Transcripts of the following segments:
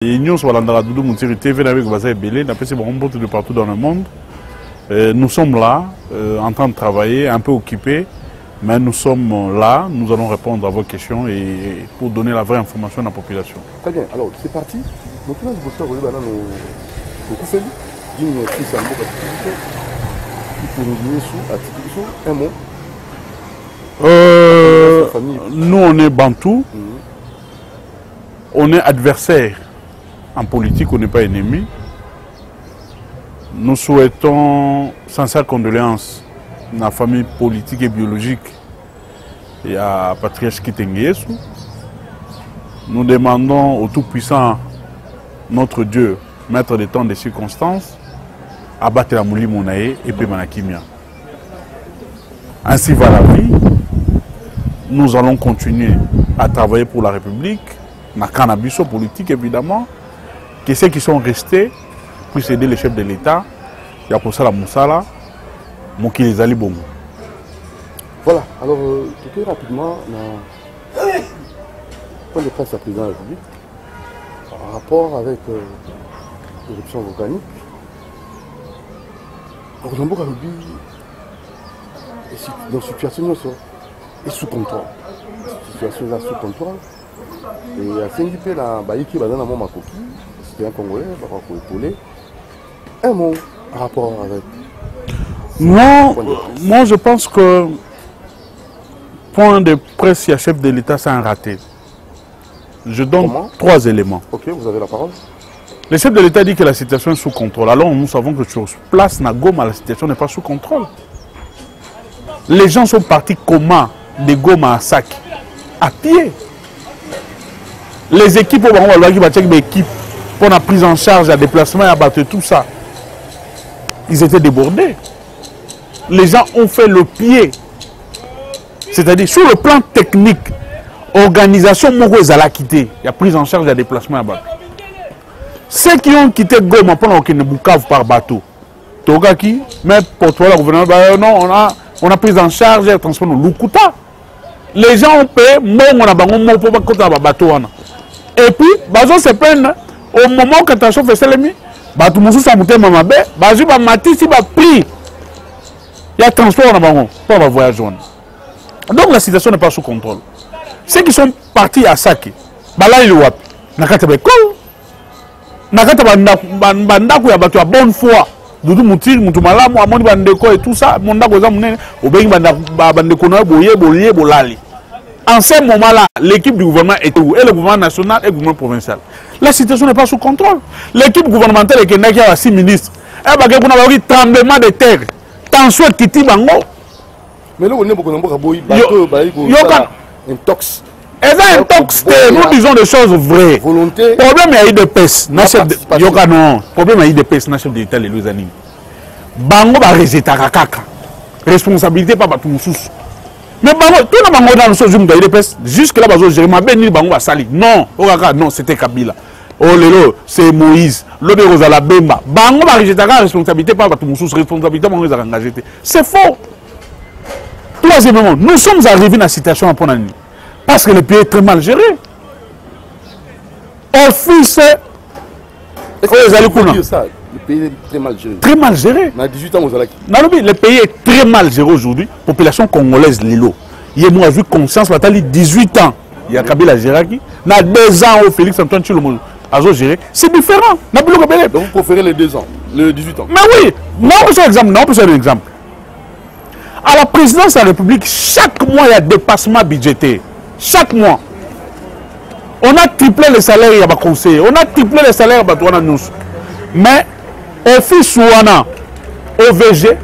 L'Union sur la Doudou Moutiri TV avec Baza et Belé, de partout dans le monde. Nous sommes là, en train de travailler, un peu occupés, mais nous sommes là, nous allons répondre à vos questions et pour donner la vraie information à la population. Très bien, alors c'est parti. Maintenant, je vous dire un mot. Nous, on est Bantou, on est adversaire. En politique, on n'est pas ennemi. Nous souhaitons sincères condoléances à la famille politique et biologique et à Patrice Kitengiesu. Nous demandons au Tout-Puissant, notre Dieu, maître des temps des circonstances, à battre la mouli Monae et puis Manakimia. Ainsi va la vie. Nous allons continuer à travailler pour la République, dans le cannabis politique évidemment, que ceux qui sont restés puissent aider les chefs de l'État. Il y a pour ça la Moussala, Moki les Ali Bongo. Voilà, alors très rapidement, point de presse à président de la République, en rapport avec l'éruption volcanique, Orlando Galoubi est dans une situation est sous contrôle. La situation est sous contrôle. Et à Saint-Guipé, la Baïki va dans un Makoki, c'était un Congolais, il va épauler. Un mot en rapport avec. Moi, je pense que point de presse, il y a chef de l'État, c'est un raté. Je donne trois éléments. Ok, vous avez la parole. Le chef de l'État dit que la situation est sous contrôle. Alors nous savons que sur place, Nagoma, la situation n'est pas sous contrôle. Les gens sont partis comment de Goma à Saki, à pied. Les équipes, pour la prise en charge, à déplacement, à battre tout ça, ils étaient débordés. Les gens ont fait le pied. C'est-à-dire, sur le plan technique, organisation, Moko a quitté. Il y a prise en charge, à déplacement, à battre. Ceux qui ont quitté Goma pendant qu'ils ne boucavent par bateau, Togaki, mais pour toi, le gouvernement, non, on a pris en charge et transport au Lukuta. Les gens ont payé, on a pour pas bateau. Et puis, bazo se prennent au moment où catastrophe fait Selemi, bateau moussou sa mouté mamabé, bazo ba mati si ba pris. Il y a transport en avant, pas voyage. Donc la situation n'est pas sous contrôle. Ceux qui sont partis à Saki, là ils wap, nakata be kol. Nakata banda ko ya bato ya bonne foi. Doudou Moutiri, Moutoumala, Mouamoni Bandeko et tout ça, Monda Goza Mounen, Obeng Bandeko Noé, Boye, Bolali. En ce moment-là, l'équipe du gouvernement était où? Et le gouvernement national et le gouvernement provincial. La situation n'est pas sous contrôle. L'équipe gouvernementale est à 6 ministres. Et il y a un tremblement de terre. Tension Kiti Bango. Mais là, on est beaucoup de intox. Nous disons des choses vraies. Volonté. Problème il y a eu de peste. Problème il y a eu de peste. Chef de l'État, les deux années. Bango va rejeter Kaka. Responsabilité pas tout sous. Mais Bango, tout le monde dans le sol de peste. Jusque là, Jérémy Béni Bango va salir. Non, non, c'était Kabila. Oh lelo, c'est Moïse. L'autre Rosala Bemba. Bango va rejeter la responsabilité pas tout sous. Responsabilité Bango va engager. C'est faux. Troisièmement, nous sommes arrivés dans la situation à Ponani. Parce que le pays est très mal géré. Office. Le pays est très mal géré. Très mal géré. On a 18 ans, le pays est très mal géré aujourd'hui. Population congolaise, Lilo. Il y a moi vu conscience, il y a 18 ans. Il y a Kabila Géraki. Il y a 2 ans où Félix Antoine Tshilombo a géré. C'est différent. Donc vous préférez les 2 ans, les 18 ans. Mais oui. Non, on peut faire un exemple. À la présidence de la République, chaque mois, il y a dépassement budgétaire. Chaque mois, on a triplé les salaires à conseiller, on a triplé les salaires à nous. Mais au fils au VG,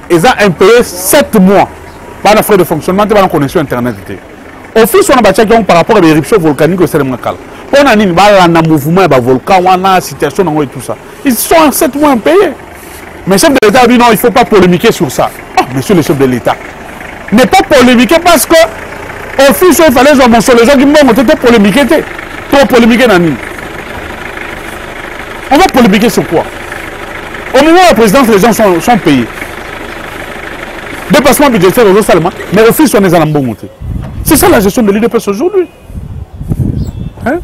ils ont impayé 7 mois par les frais de fonctionnement et par la connexion Internet. Au fils, on a battu par rapport à l'éruption volcanique au Sénégal. On a un mouvement, un volcan, une situation et tout ça. Ils sont en 7 mois impayés. Mais le chef de l'État a dit non, il ne faut pas polémiquer sur ça. Oh, monsieur le chef de l'État, ne pas polémiquer parce que au fils, il fallait jouer mon sol. Les gens qui m'ont été polémiqués. Trop polémiqués dans nous. On va polémiquer sur quoi? Au moment où la présidence, les gens sont payés. Dépassement budgétaire aux autres seulement, mais au fils, on est à la bonne montée. C'est ça la gestion de l'UDPS aujourd'hui. Hein?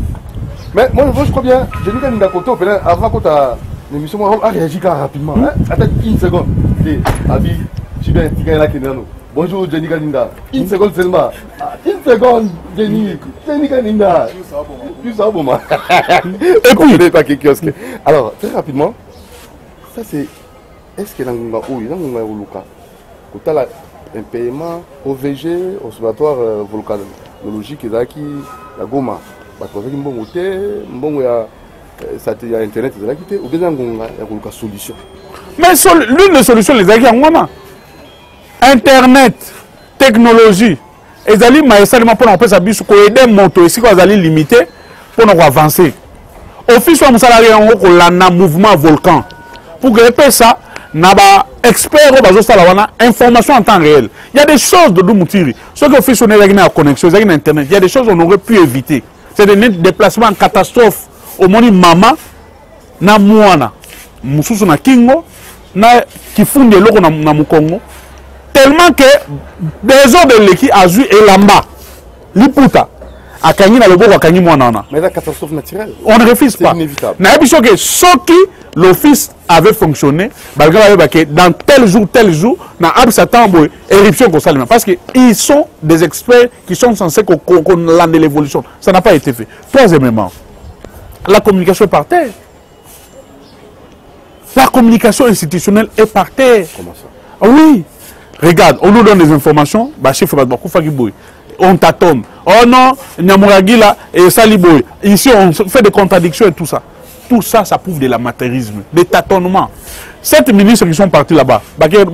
Mais moi, je crois bien, je dis qu'il y a un côté, avant que tu as l'émission, moi, on réagit rapidement. Attends une seconde. Abi, je suis bien, bonjour Jenny Kaninda. Une seconde seulement. Une seconde, Jenny. Jenny Kaninda. Tu sais, bon, moi. Et puis, pas kiosque. Alors, très rapidement, ça c'est. Est-ce que dans le Luka, quand tu as un paiement OVG, Observatoire volcanologique, la Goma, parce qu'il y a un bon hôtel, il y a Internet, ou bien il y a une solution. Mais l'une des solutions, les amis, Internet, technologie, ils allaient maïsalement pour nous faire ça, pour aider moto ici, qu'ils allaient limiter pour nous avancer. Office de salarié en haut, on a un mouvement volcan. Pour que ça, on a des experts qui ont information en temps réel. Il y a des choses de Doumutiri. Ceux qui ont fait une connexion, Internet, il y a des choses qu'on aurait pu éviter. C'est des déplacements en catastrophe. Au moment maman, na mouana, mususu na kingo, na kifunde loko na mukongo. Tellement que des ordres de l'équipe a joué et lamba, liputa, a kangi na lobo, a kangi mouana. Mais la catastrophe naturelle. On ne refuse pas. C'est inévitable. Na ebiso que ceux qui l'office avait fonctionné, dans tel jour, na absatan éruption comme ça, parce qu'ils sont des experts qui sont censés qu'on lande l'évolution. Ça n'a pas été fait. Troisièmement, la communication est par terre. La communication institutionnelle est par terre. Comment ça? Oui. Regarde, on nous donne des informations, on tâtonne. Oh non, Nyamuragila et Saliboy. Ici, on fait des contradictions et tout ça. Tout ça, ça prouve de l'amateurisme, des tâtonnements. 7 ministres qui sont partis là-bas, quelle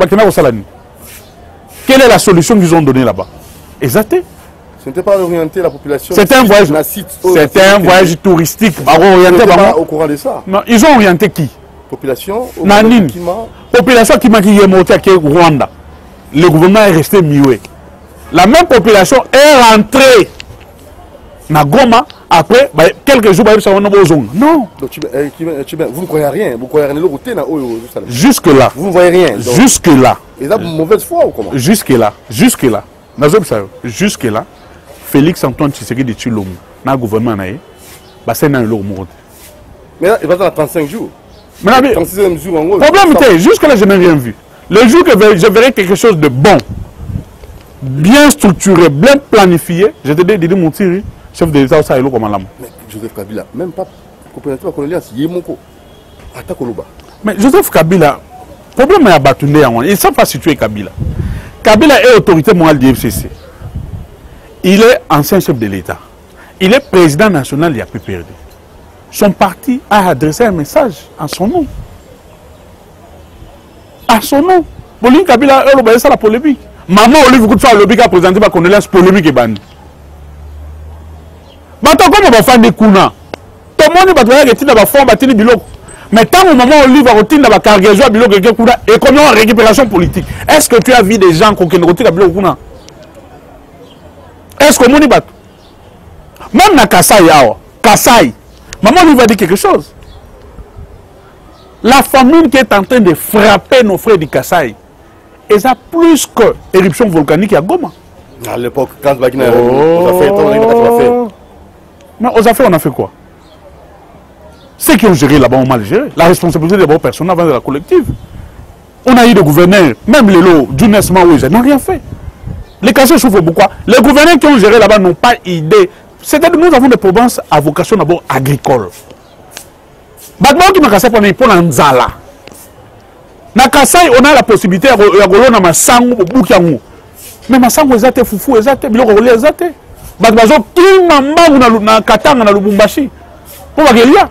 est la solution qu'ils ont donnée là-bas? Exactement. Ce n'était pas orienter la population. C'était un voyage, un voyage touristique. Au courant de ça. Non, ils ont orienté qui? Population. Population qui m'a dit au Rwanda. Le gouvernement est resté muet. La même population est rentrée na Goma après quelques jours. Non. Donc, vous ne croyez rien. Vous croyez rien. Jusque là. Vous ne voyez rien. Jusque là. Et ça, mauvaise foi ou comment? Jusque là. Jusque là. Félix Antoine Tshisekedi de Tshilombo, dans le gouvernement, c'est un lourd monde. Mais là, il va dans 35 jours. Mais 36 jours en gros. Problème était, jusque-là, je n'ai rien vu. Le jour que je verrai quelque chose de bon, bien structuré, bien planifié, je te dis, mon Thierry, chef de l'État, ça est comme un Mais Joseph Kabila, même pas coopérative coloniale, c'est Yemoko. Attaque Koloba. Mais Joseph Kabila, le problème est à Batoundé, il ne sait pas situer Kabila. Kabila est autorité morale du FCC. Il est ancien chef de l'État. Il est président national, il a pu perdre. Son parti a adressé un message en son nom. À son nom. Pauline Kabila a la polémique. Maman Olivier Koutfa Lobby a présenté ma condoléance polémique et bandi. Maintenant, comme on va faire des coups, tout le monde va faire des formes, des biloko. Mais tant que maman Olivier va retirer la cargaison à biloko et comme on récupération politique, est-ce que tu as vu des gens qui ont retiré la biloko? Est-ce que mon bat? Même na Kassai, maman lui va dire quelque chose. La famine qui est en train de frapper nos frères du Kassai, et ça plus que éruption volcanique à Goma. À l'époque, quand Bagina a fait, mais aux affaires, on a fait quoi? Ceux qui ont géré là-bas ont mal géré. La responsabilité des bonnes personnes avant de la collective. On a eu des gouverneurs, même les lots, Younes Maoué, n'ont rien fait. Les Kassais souffrent pourquoi? Les gouverneurs qui ont géré là-bas n'ont pas idée. C'est-à-dire que nous avons des provinces à vocation d'abord agricole. Batman qui m'a cassé pour Nzala. Na Kassai, on a la possibilité de rouler dans ma sangu pour Boukiangou. Mais ma sangu est foufou, est biloko rouler est. Batman qui m'a na Katanga na Lubumbashi. Pour Magelia.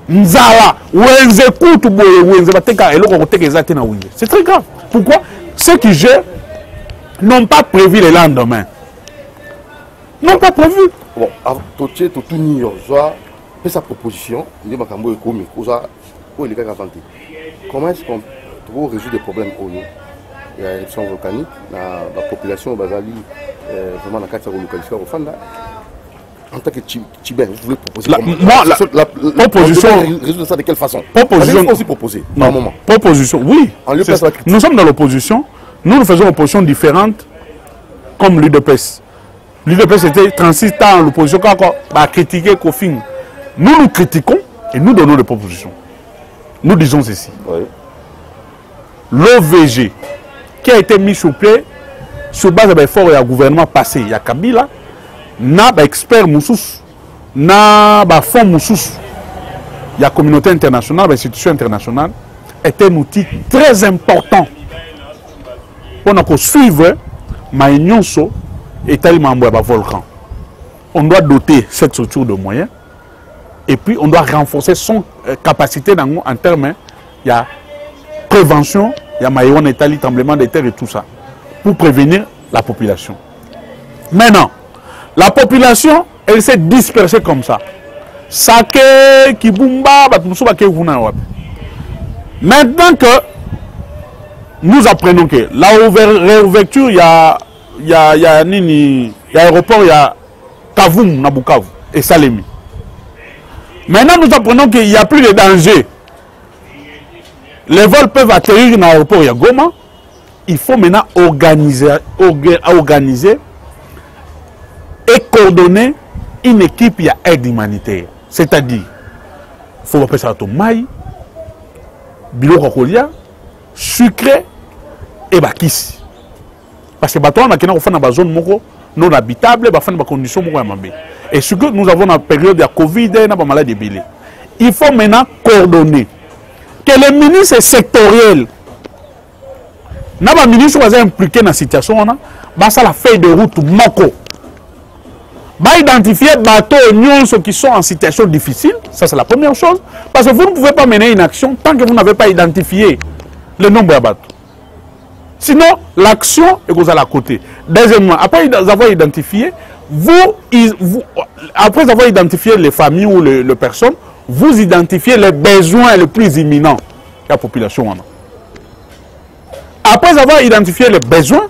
Nzala, Wenze Koutou Boye, Wenze Bateka et l'autre côté est na Wenze. C'est très grave. Pourquoi? Ceux qui gèrent n'ont pas prévu les lendemains. N'ont pas prévu. Bon, tout New York, fait sa proposition, il dit que comment est-ce qu'on peut résoudre des problèmes au niveau? Il y a l'éruption volcanique, la population basali vraiment dans 4 localisations au Fanda. En tant que Tchibin, vous voulez proposer la proposition. Résoudre ça de quelle façon? Proposition. Il faut aussi proposer. Non, moment. Proposition, oui. Nous sommes dans l'opposition. Nous faisons une opposition différente comme l'UDPS. L'UDPS était 36 ans l'opposition qui a critiqué Kofing. nous critiquons et nous donnons des propositions. Nous disons ceci. Oui. L'OVG, qui a été mis sur pied sur base de l'effort du gouvernement passé, il y a Kabila, n'a pas expert Moussous, n'a pas fonds Moussous, il y a communauté internationale, institution internationale, est un outil très important pour suivre ma union et tel membre de volcan. On doit doter cette structure de moyens et puis on doit renforcer son capacité en termes de prévention, il y a maïwan étali, tremblement de terre et tout ça, pour prévenir la population. Maintenant, la population, elle s'est dispersée comme ça. Sake, Kibumba, maintenant que nous apprenons que la réouverture, il y a l'aéroport, il y a Kavoum, Nabukavu et Salemi. Maintenant, nous apprenons qu'il n'y a plus de danger. Les vols peuvent atterrir dans l'aéroport, il y a Goma. Il faut maintenant organiser et coordonner une équipe, il y a aide humanitaire. C'est-à-dire, il faut appeler ça au maï, bilo kokolia, sucré et bakisi. Parce que on a une zone non habitable, il des conditions. Et ce que nous avons dans la période de la Covid, il y a des maladies de billet. Il faut maintenant coordonner. Que les ministres sectoriels, les ministres qui sont impliqués dans la situation, ça la feuille de route moko. Identifier les bateaux qui sont en situation difficile, ça c'est la première chose. Parce que vous ne pouvez pas mener une action tant que vous n'avez pas identifié le nombre de bateaux. Sinon, l'action est à côté. Deuxièmement, après avoir identifié, après avoir identifié les familles ou les personnes, vous identifiez les besoins les plus imminents de la population. Après avoir identifié les besoins,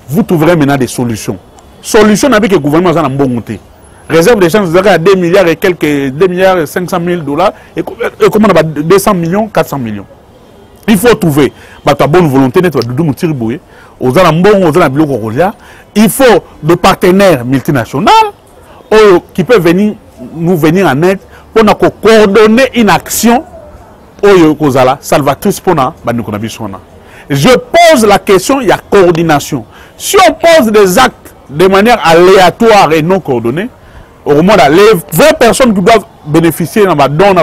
vous trouverez maintenant des solutions. Solution avec le gouvernement a bon monté. Réserve d'échange à 2 milliards et quelques 2 milliards et 500 000 $. Et comment on a 200 millions, 400 millions. Il faut trouver la bonne volonté il faut des partenaires multinationaux qui peuvent nous venir en aide pour coordonner une action salvatrice pour nous. Je pose la question, il y a coordination. Si on pose des actes de manière aléatoire et non coordonnée, au moins les 20 personnes qui doivent bénéficier de la don,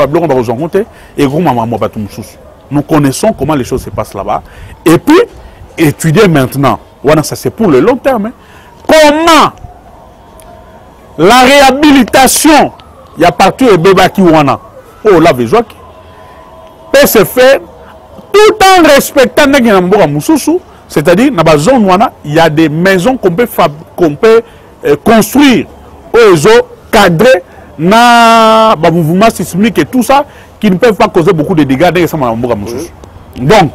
et nous connaissons comment les choses se passent là-bas. Et puis, étudier maintenant, ça c'est pour le long terme, comment la réhabilitation, il y a partout de Bébaki Wana, la Véjoaki, peut se faire tout en respectant c'est-à-dire, dans la zone Wana, il y a des maisons qu'on peut construire, cadrer, dans le mouvement sismique et tout ça, qui ne peuvent pas causer beaucoup de dégâts. Donc,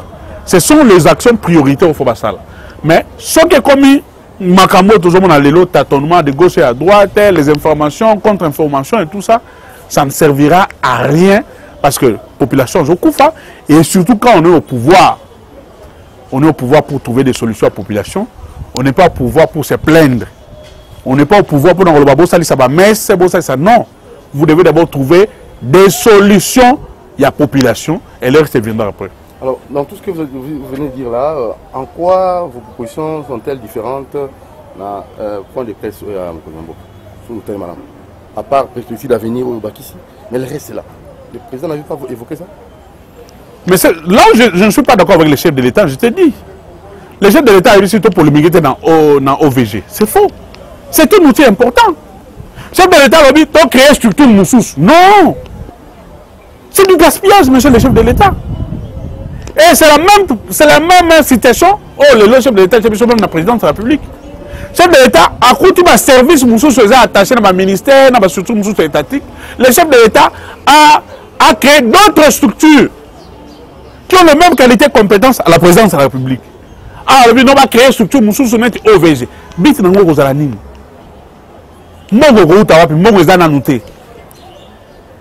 ce sont les actions prioritaires au Fobassal. Mais ce qui est commis, Makambo, toujours dans les lots tâtonnements de gauche et à droite, les informations, contre-informations et tout ça, ça ne servira à rien parce que la population est au Koufa. Et surtout quand on est au pouvoir pour trouver des solutions à la population. On n'est pas au pouvoir pour se plaindre. On n'est pas au pouvoir pour dire que non. Vous devez d'abord trouver des solutions à la population et le reste viendra après. Alors, dans tout ce que vous venez de dire là, en quoi vos propositions sont-elles différentes dans le point de presse à part perspective d'avenir au Bakissi, mais le reste est là. Le président n'avait pas évoqué ça? Mais là où je ne suis pas d'accord avec le chef de l'État, je te dis. Le chef de l'État a réussi pour limiter dans OVG. C'est faux. C'est un outil important. Le chef de l'État a dit de créer une structure Moussous. Non. C'est du gaspillage, monsieur le chef de l'État. Et c'est la même situation. Oh, le chef de l'État, c'est même la présidence de la République. Le chef de l'État a coûté un service Moussous attaché dans le ministère, dans la structure Moussous étatique. Le chef de l'État a créé d'autres structures qui ont les mêmes qualités et compétences à la présidence de la République. Alors, on va créer une structure Moussous OVG. Bit dans le Zalanine.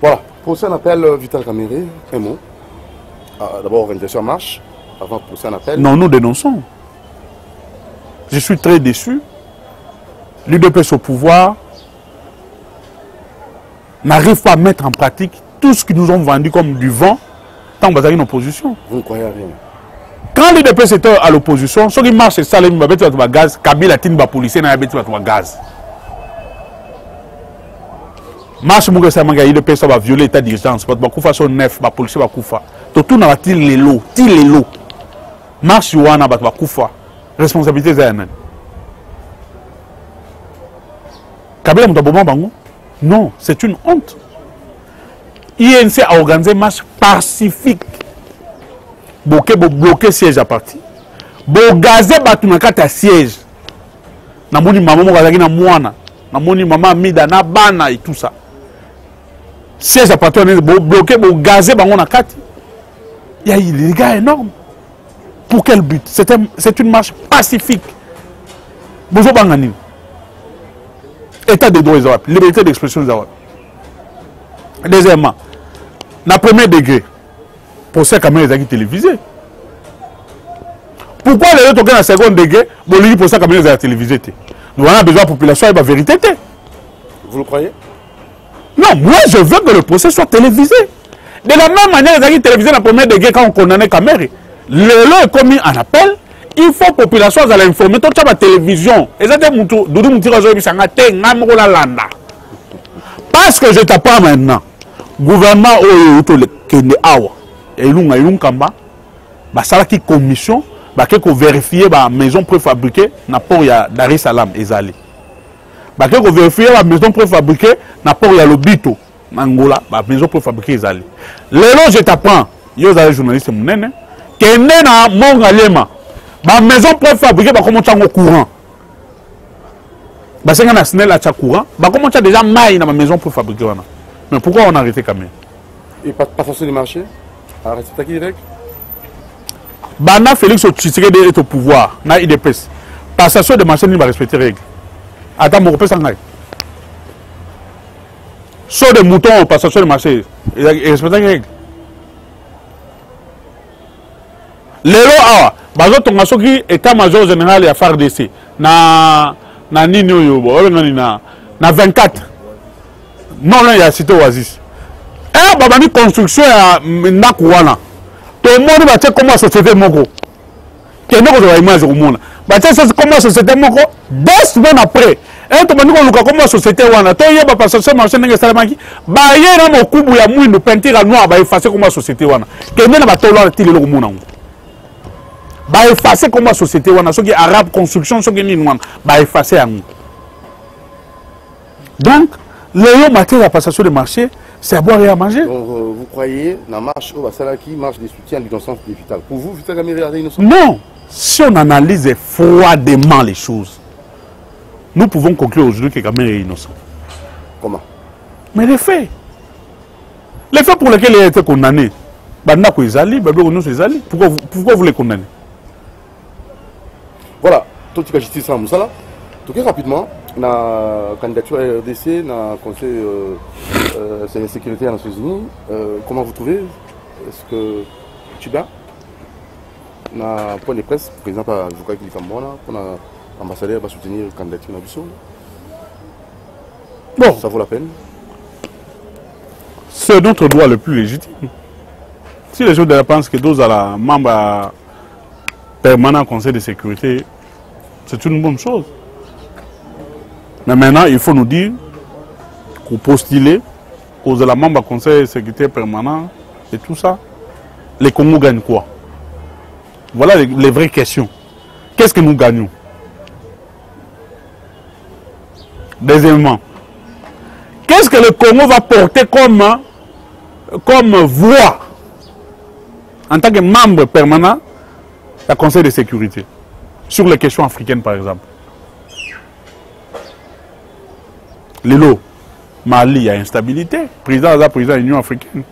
Voilà. Pour ça, on appelle Vital Kamere, un mot. D'abord, organisation en marche. Avant pour ça, on appelle. Non, nous dénonçons. Je suis très déçu. L'UDPS au pouvoir n'arrivent pas à mettre en pratique tout ce qu'ils nous ont vendu comme du vent tant qu'on est en opposition. Vous ne croyez à rien? Quand l'UDPS était à l'opposition, ceux qui marchent, ça, les gaz, Kabila, Tinba, policier, n'a pas gaz. Marche, mon gars, l'UDPS va violer l'état d'urgence, parce que façon neuf, les policiers va koufa. Tout n'a pas les lots, les lots. Marche, wana, va koufa. Responsabilité, c'est un. Kabila, non, c'est une honte. INC a organisé une marche pacifique. Bloquer siège à partir. Gazé batunakata siège. Namoni maman mokazaki na mwana. Namoni maman mida na bana et tout ça. Siège à partir bloquer gazé bango na kati. Il y a des dégâts énormes. Pour quel but? C'est une marche pacifique. Bonjour Bangani. État des droits, liberté d'expression. Deuxièmement, na premier degré, pour ces caméras télévisées. Pourquoi les autres dans second degré, pour ces caméras télévisées? Nous avons besoin de la population et de la vérité. Vous le croyez? Non, moi je veux que le procès soit télévisé. De la même manière, les télévisés dans le premier degré quand on condamne les caméras. Le lot est commis en appel. Il faut que la population soit informée. Tout ça, la télévision. Parce que je t'apprends maintenant. Gouvernement et qui commission qui vérifier la maison préfabriquée na port ya Dar es Salaam ezali qui vérifier la maison préfabriquée na port ya Lobito Angola la maison préfabriquée ezali lelo je t'apprends yo za journaliste munene kende na Mongalema la maison préfabriquée ba comment au courant ba senga na snel a courant ba comment déjà maille na ma maison préfabriquée wana. Mais pourquoi on a arrêté quand même? Et pas façon de marcher? À respecter les règles? Bana Félix Tshisekedi est au pouvoir. Na IDPS. Passation de marché, il va respecter les règles. Attends, mon repère, ça n'a. Saut de moutons, passation de marché, il respecte les règles. Lélo Awa, Bazo Tongasoki, état-major général et affaires d'essai. Na Nino Yobo, na 24. Non, là, il y a cité Oasis. Et Babani construction à Nakouana. Tout le monde va dire comment société Moko. Quel est le image au monde? Comment société Moko? 2 semaines après. Et tout le monde va comment société Wana. Tout le monde va passer sur le marché de Salamaki. Bah, il y a un coup de mouille de peinture noire, va effacer comment société Wana. Quel est le monde? Va effacer comment société Wana. Ce qui est arabe, construction, ce qui est ninoine. Va effacer à nous. Donc, le matin, la passation de marché, c'est à boire et à manger. Donc, vous croyez, la marche au Basalaki, marche des soutiens à l'innocence des Vital. Pour vous, Vital Kamerhe est innocent? Non. Si on analyse froidement les choses, nous pouvons conclure aujourd'hui que Kamerhe est innocent. Comment? Mais les faits pour lesquels il a été condamné, pourquoi vous les condamnez? Voilà, tout ce que j'ai dit ça, Moussala. Tout cas, rapidement, la candidature à RDC, dans le Conseil de sécurité des Nations Unies, comment vous trouvez? Est-ce que tu vas? Dans le point de presse, par exemple, je crois qu'il est comme moi, l'ambassadeur va soutenir la candidature de Bissau. Bon. Ça vaut la peine? C'est notre droit le plus légitime. Si les gens pensent que d'autres sont membres permanents du Conseil de sécurité, c'est une bonne chose. Mais maintenant, il faut nous dire qu'on postule, qu'on est la membre du Conseil de sécurité permanent et tout ça. Les Congos gagnent quoi? Voilà les vraies questions. Qu'est-ce que nous gagnons? Deuxièmement, qu'est-ce que le Congo va porter comme voix en tant que membre permanent du Conseil de sécurité sur les questions africaines, par exemple? Lelo, Mali, il y a instabilité. Président de l'Union africaine.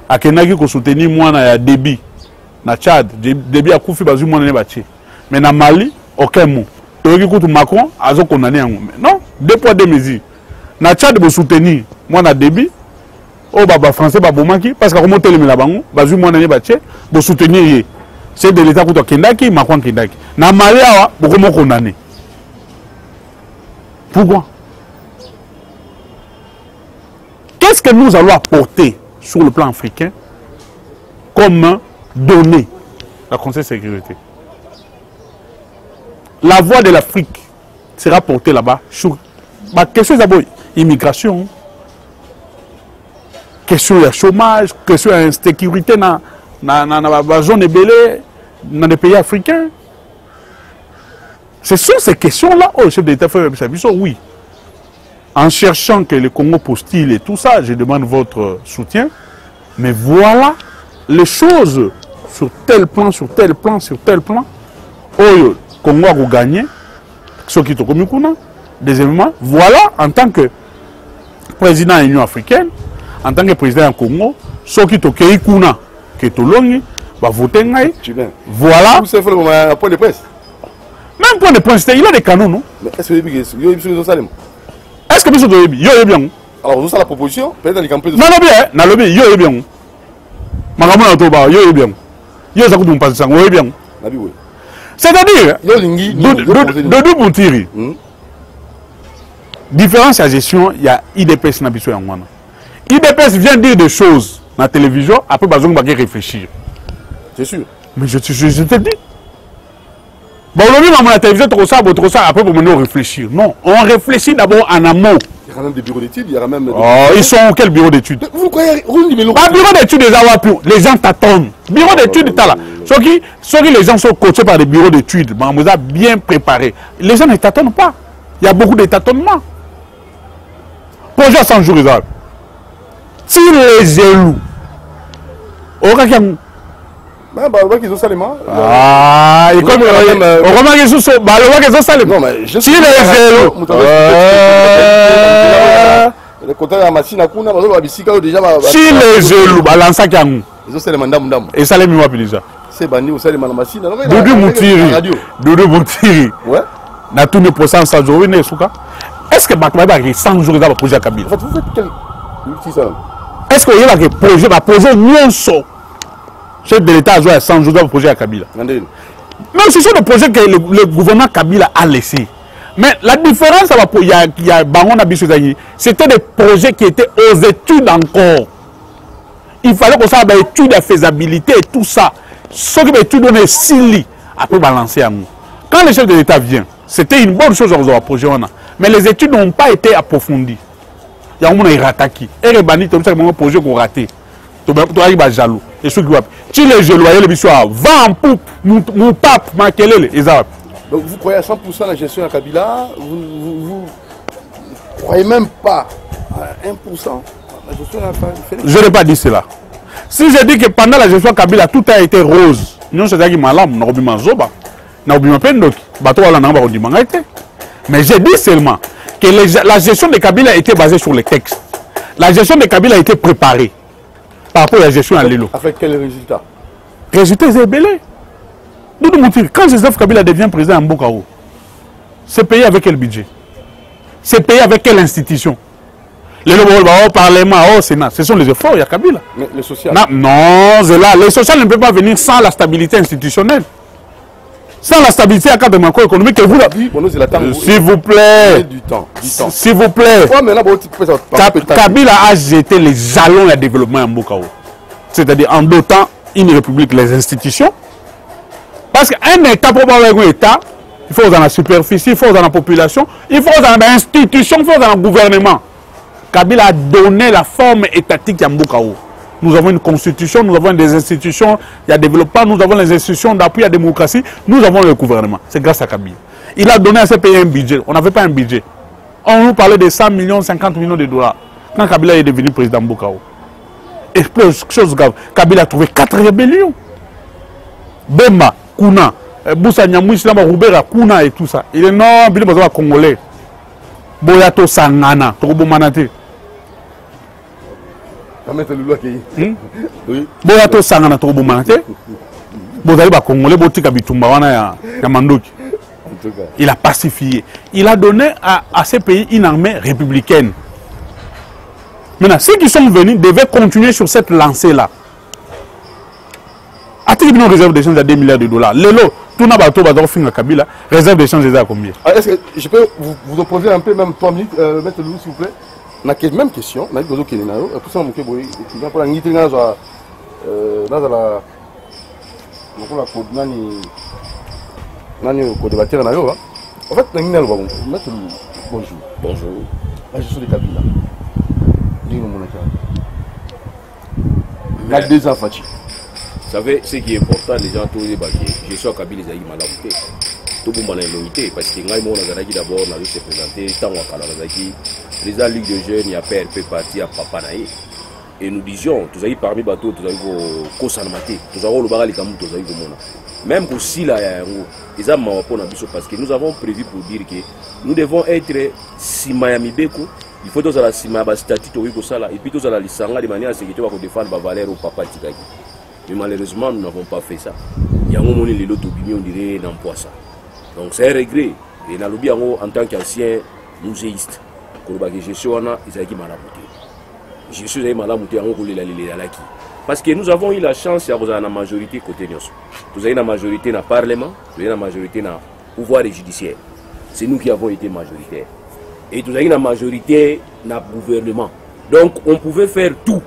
A Kenaki qui soutenir moi na Déby, na Tchad, Déby a Koufi bazu moi na Baché. Mais na Mali, aucun mot. Toyoki Koutou Macron a condamné un mot. Non, 2 poids 2 mesures. Na Tchad vous soutenir moi na Déby, au baba français babomaki parce que comment télé la bango, bazu moi na Baché, vous soutenir c'est de l'état Koutou Kendaki, Macron Kendaki. Na Mali awa, vous comment condamner? Pourquoi? qu'est-ce que nous allons apporter sur le plan africain comme données à Conseil de sécurité? La voix de l'Afrique sera portée là-bas sur la question d'abord immigration, question de chômage, question d'insécurité dans la zone ébélée, dans les pays africains. Ce sont ces questions-là, oh, le chef d'État fait oui. En cherchant que le Congo postule et tout ça, je demande votre soutien. Mais voilà les choses sur tel plan, sur tel plan, sur tel plan. Oh, le Congo a gagné. Ce qui est au deuxièmement, voilà en tant que président de l'Union africaine, en tant que président du Congo, ce qui est au Keikuna, qui est au Longi, va voter. Voilà. Vous savez, un point de presse. Même point de presse, il a des canons, non? Mais est-ce que vous avez est-ce que vous avez bien? Alors, vous avez la proposition, peut-être dans les campagnes de... Non, non, bien, non, bien. Magamona Toba, bien. Bien. C'est-à-dire, Doudou Boutiri, différence à gestion, il y a IDPS Nabiso Yangwana. IDPS vient dire des choses dans la télévision, après, Bazong va réfléchir. C'est sûr. Mais je te dis. Bon, on a la télévision, trop ça, après, pour nous réfléchir. Non, on réfléchit d'abord en amont. Il y aura même des bureaux d'études, il y aura même... Oh, ils sont quel bureau d'études? Vous croyez... Pas bureau d'études des Awapu, les gens t'attendent. Bureau d'études, t'as là. Ceux qui les gens sont coachés par des bureaux d'études, on vous a bien préparé. Les gens ne t'attendent pas. Il y a beaucoup de tâtonnements. Projet à 100 jours, ils ont. Si les élus, ah, et comme on remarque que ce si les élus, si les élus, balance à Kangou, et ça les mis déjà. C'est banni au salé machine. Doudou Moutiri. Ouais. Na tous les procès sans jour, est-ce que Bakmaïba a 100 jours de projet à Kabila? En fait, vous faites quel... Est-ce qu'il y a un projet, va poser mieux son chef de l'État a joué à 100 jours de projet à Kabila? Même ce sont des projets que le gouvernement Kabila a laissés. Mais la différence, il y a Baron Abissouzaï, c'était des projets qui étaient aux études encore. Il fallait qu'on sache des études de faisabilité et tout ça. Ce qui est tout donné 6 lits, après balancer à nous. Quand le chef de l'État vient, c'était une bonne chose au projet. Mais les études n'ont pas été approfondies. Il y a un monde qui rataki. Et les bandits, c'est un projet qu'on a raté. Tu es jaloux. Et ceux qui voient. Tu les jaloux, les bisois, va en poupe, mon pape, ma kelele, les arabes. Donc vous croyez à 100% la gestion à Kabila, vous ne croyez même pas à 1% la gestion à Kabila? Je n'ai pas dit cela. Si je dis que pendant la gestion Kabila, tout a été rose, nous sommes dit malam, nous avons zoba, nous avons pendok, bateau à la namba on dit mangaité. Mais j'ai dit seulement que la gestion de Kabila était basée sur les textes. La gestion de Kabila a été préparée par rapport à la gestion à l'îlot. Avec quel résultat? Résultat, c'est belé. Doudou Moutiri, quand Joseph Kabila devient président en Mbokao, c'est payé avec quel budget? C'est payé avec quelle institution? Les au Parlement, au Sénat, ce sont les efforts, il y a Kabila. Mais le social? Non, c'est là. Le social ne peut pas venir sans la stabilité institutionnelle. Sans la stabilité à cadre macroéconomique, vous s'il vous plaît. S'il vous plaît. Kabila a jeté les jalons à développement en Mbokao. C'est-à-dire en dotant une république, les institutions. Parce qu'un État, pour avoir un État, il faut dans la superficie, il faut dans la population, il faut dans l'institution, il faut dans le gouvernement. Kabila a donné la forme étatique à Mbokao. Nous avons une constitution, nous avons des institutions, il y a développement, nous avons les institutions d'appui à la démocratie, nous avons le gouvernement. C'est grâce à Kabila. Il a donné à ces pays un budget. On n'avait pas un budget. On nous parlait de 100 millions, 50 millions de dollars. Quand Kabila est devenu président Mbokao. Et chose grave, Kabila a trouvé 4 rébellions. Bemba, Kuna, Boussa Nyamou, Islam, Roubera, Kuna et tout ça. Il est non, il est congolais. Boyato Sangana, Togo Manate. Boyato Sangana, Togo Manate. Boyato Congolais, Botika Bitumba, Wana Yamandoki. Il a pacifié. Il a donné à ces pays une armée républicaine. Maintenant, ceux qui sont venus devaient continuer sur cette lancée-là. A-t-il une réserve d'échange à 2 milliards de dollars? Lelo, tout n'a pas de Kabila, réserve d'échange à combien? Est-ce que je peux vous opposer un peu, même 3 minutes, Maître Loulou, s'il vous plaît? la même question, mais il y a tout ça, pour la nité, dans la co-débatteur, en fait, bonjour. Bonjour. Je suis de Kabila. Il y a des enfants. Vous savez, ce qui est important, les gens tous les baquets. Je suis à Kabila, ils ont malade. Tout le monde a une parce que moi, d'abord, on a se présenter, tant qu'on a président Ligue de jeunes, il y a PRP parti à Papa Naï. Et nous disions, tous les parmi bateaux, tous les Kosanmate, tous les le baral, tous les même aussi là, ils ont parce que nous avons prévu pour dire que nous devons être si Miami Beko. Il faut que la Simaba statut et puis tous la Lissanga de manière à ce que tu vas défendre la valeur au papa Tikaki. Mais malheureusement, nous n'avons pas fait ça. Il y a un moment où les lots d'opinion diraient n'emploi ça. Donc c'est un regret. Et dans le bien en tant qu'ancien muséiste, je suis malade. Je suis malade parce que nous avons eu la chance d'avoir la majorité côté nous. Nous avons la majorité dans le Parlement, nous avons la majorité dans le pouvoir judiciaire. C'est nous qui avons été majoritaires. Et nous avons la majorité dans le gouvernement. Donc on pouvait faire tout.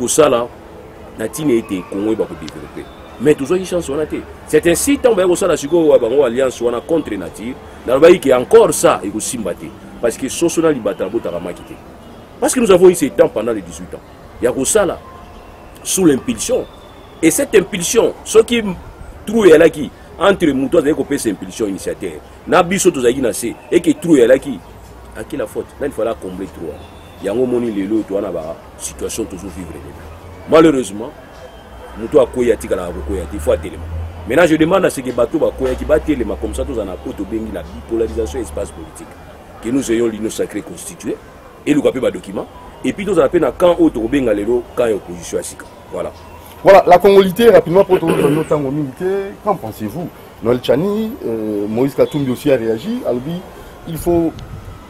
Ça là, été développé. Mais toujours une chance on a été. C'est ainsi que nous avons une alliance contre nature. Nous avons encore ça et aussi battre. Parce que ce sont les batailles qui parce que nous avons eu ces temps pendant les 18 ans. Il y a ça là, sous l'impulsion. Et cette impulsion, ce qui trouve là qui entre moutons avec cette impulsion initiative. Nabiso tous aïe et qui trouve là qui à qui la faute. Là il fallait combler trois. Il y a un moment les lots tu as une situation toujours vivre. Malheureusement, nous avons quoi il faut tellement. Maintenant je demande à ce que bateau va qui bat tellement comme ça tous en a autobéni la bipolarisation espace politique que nous ayons l'union sacrée constituée. Et nous avons des documents. Et puis nous avons un camp autre quand opposition à Sika. Voilà. Voilà, la congolité, rapidement pour notre temps militaire, qu'en pensez-vous? Noël Tchani, Moïse Katumbi aussi a réagi. Albi, il faut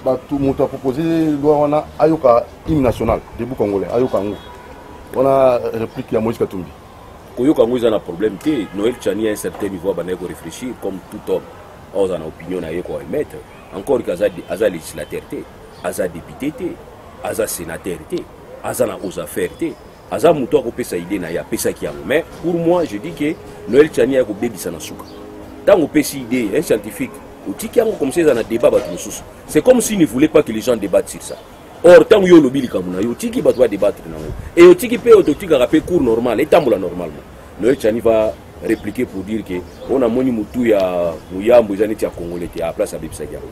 proposer loi on a Ayoka hymne national, debout congolais, Ayoka Ngo. On a répliqué à Moïse Katumbi. Koyoka Ngo, il y a un problème. Noël Tchani à un certain niveau, il faut réfléchir comme tout homme. On a une opinion à émettre. Encore qu'il y a des législateurs. Aza député, aza sénateur, aza na aux affaires, aza muto a kopesa idée na ya pesa ki yango. Mais pour moi, je dis que Noël Tchani a kopé bisana souka. Tant qu'on pesa idée, un scientifique, au tiki yango comme ça dans un débat bateau. C'est comme s'il ne voulait pas que les gens débattent sur ça. Or tant yo lobby kamuna, yo tiki bateau débattre na ngo. Et au tiki pe au tiki rapé cours normal, et tambola normalement. Noël Tchani va répliquer pour dire que on a moni mutu ya muyambo izani tia congolais à place à bibisa yango.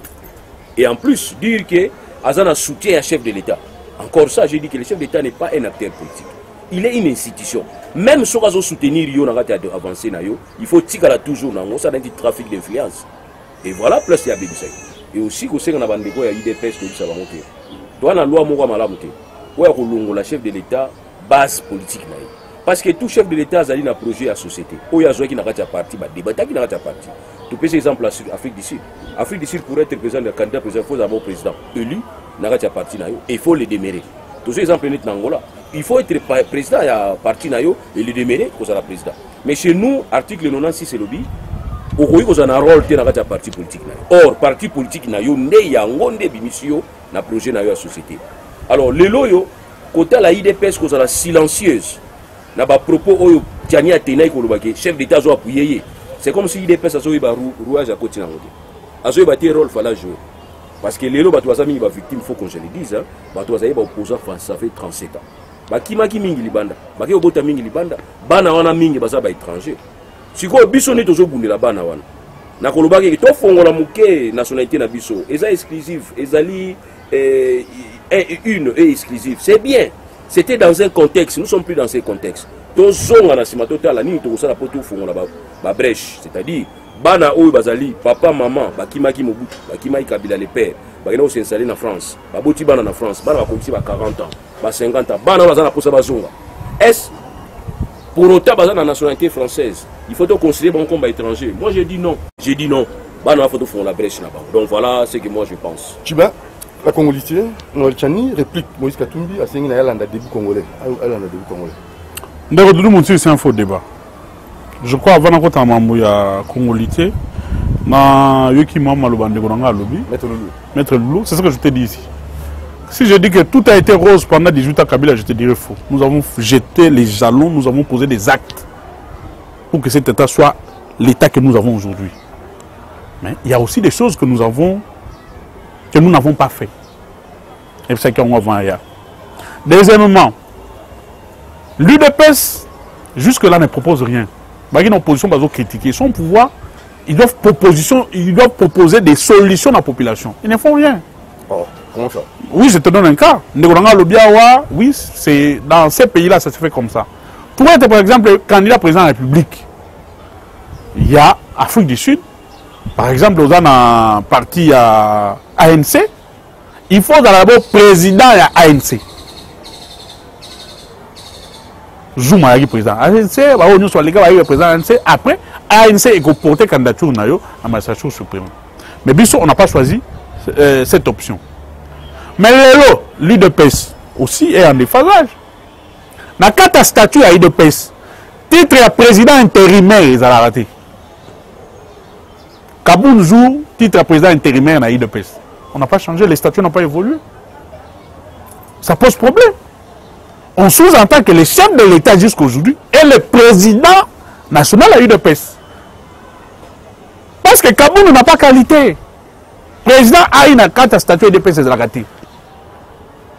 Et en plus dire que Azana soutient un chef de l'État. Encore ça, je dis que le chef d'État n'est pas un acteur politique. Il est une institution. Même si on veut soutenir Yo, avancer, il faut tirer toujours dans ça un trafic d'influence. Et voilà, plus il y a Bébé. Et aussi, il y a l'IDPS qui ça va monter. Dans la loi, le chef de l'État, base politique. Parce que tout chef de l'État a un projet à la société. Il y a un parti, débat qui n'a pas parti. Tout petit exemple, l'Afrique du Sud. L'Afrique du Sud, pour être président, le candidat président, il faut avoir un président élu, il n'a pas parti, et il faut le démérer. Tous ces exemples, en Angola, il faut être président, il y a parti, et le démérer, pour être président. Mais chez nous, article 96, c'est le but, au Rwanda, il y a un rôle dans le parti politique. Or, parti politique, il y a un mission, un projet dans la société. Alors, les loyaux, côté la IDPS, il y a la silencieuse. Il y a un propos, chef d'État a appuyé. C'est comme si l'IDPS a eu un rouage à côté de l'autre. Il a rôle fallait jouer. Parce que les lots, les victimes, il faut qu'on se le dise. Les opposants, ça fait 37 ans. Qui m'a dit mingi libanda, qui au bota mingi libanda, bana wana mingi baza ba étranger. Si quoi biso ne toujours bundela bana wana. Na koloba ke to fongola muke nationalité na biso, eza exclusive, ezali une et exclusive. C'est bien. C'était dans un contexte, nous ne sommes plus dans ce contexte. Tous sont en asima total, la nuit, tout ça, la poteau font la brèche. C'est-à-dire, bana ou bazali, papa, maman, bakimaki mobutu, bakimaki kabila les pères, bakina s'est installé en France, baboti bana en France, bana va continuer à 40 ans, 50 ans, bana bazana pour sa bazonga. Est-ce pour autant bazana la nationalité française, il faut considérer bon combat étranger? Moi je dis non. J'ai dit non. Bana faut font la brèche là-bas. Donc voilà ce que moi je pense. Tu vois, la Congolité, Noël Tchani réplique Moïse Katumbi à Sengi à début congolais. D'accord, c'est un faux débat. Je crois avant qu'on ait un Congolité, Maître Loulou, c'est ce que je t'ai dit ici. Si je dis que tout a été rose pendant 18 ans Kabila, je te dirais faux. Nous avons jeté les jalons, nous avons posé des actes pour que cet État soit l'État que nous avons aujourd'hui. Mais il y a aussi des choses que nous n'avons pas fait. Et c'est qu'on va voir. Deuxièmement, l'UDPS, jusque-là, ne propose rien. Une opposition va critiquer son pouvoir. Ils doivent proposer des solutions à la population. Ils ne font rien. Oh, comment ça? Oui, je te donne un cas. Oui, c'est dans ces pays-là, ça se fait comme ça. Pour être, par exemple, candidat président de la République, il y a Afrique du Sud, par exemple, dans un parti à ANC, il faut d'abord président à ANC. Zouma est président ANC, président ANC. Après, ANC est porté candidature à la magistrature suprême. Mais Bissot, on n'a pas choisi cette option. Mais l'UDPS aussi est en déphasage. Dans le cas de statut à l'UDPS, titre à président intérimaire, ils ont raté. Kabounzou, titre à président intérimaire à l'UDPS. On n'a pas changé, les statuts n'ont pas évolué. Ça pose problème. On sous-entend que le chef de l'État jusqu'à aujourd'hui est le président national à l'UDPS. Parce que Kaboun n'a pas qualité. Le président a une carte à statut UDPS de la raté.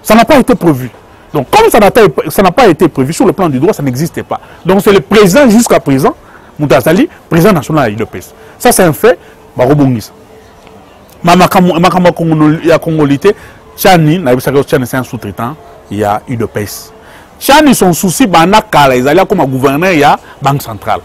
Ça n'a pas été prévu. Donc, comme ça n'a pas été prévu sur le plan du droit, ça n'existait pas. Donc, c'est le président jusqu'à présent, Moutazali, président national à l'UDPS. Ça, c'est un fait. Barobongis. Il y a Congolité. Chani, c'est un sous-traitant. Il y a UDPS. Chani, son souci, ils allaient comme gouverneur, il y a Banque centrale.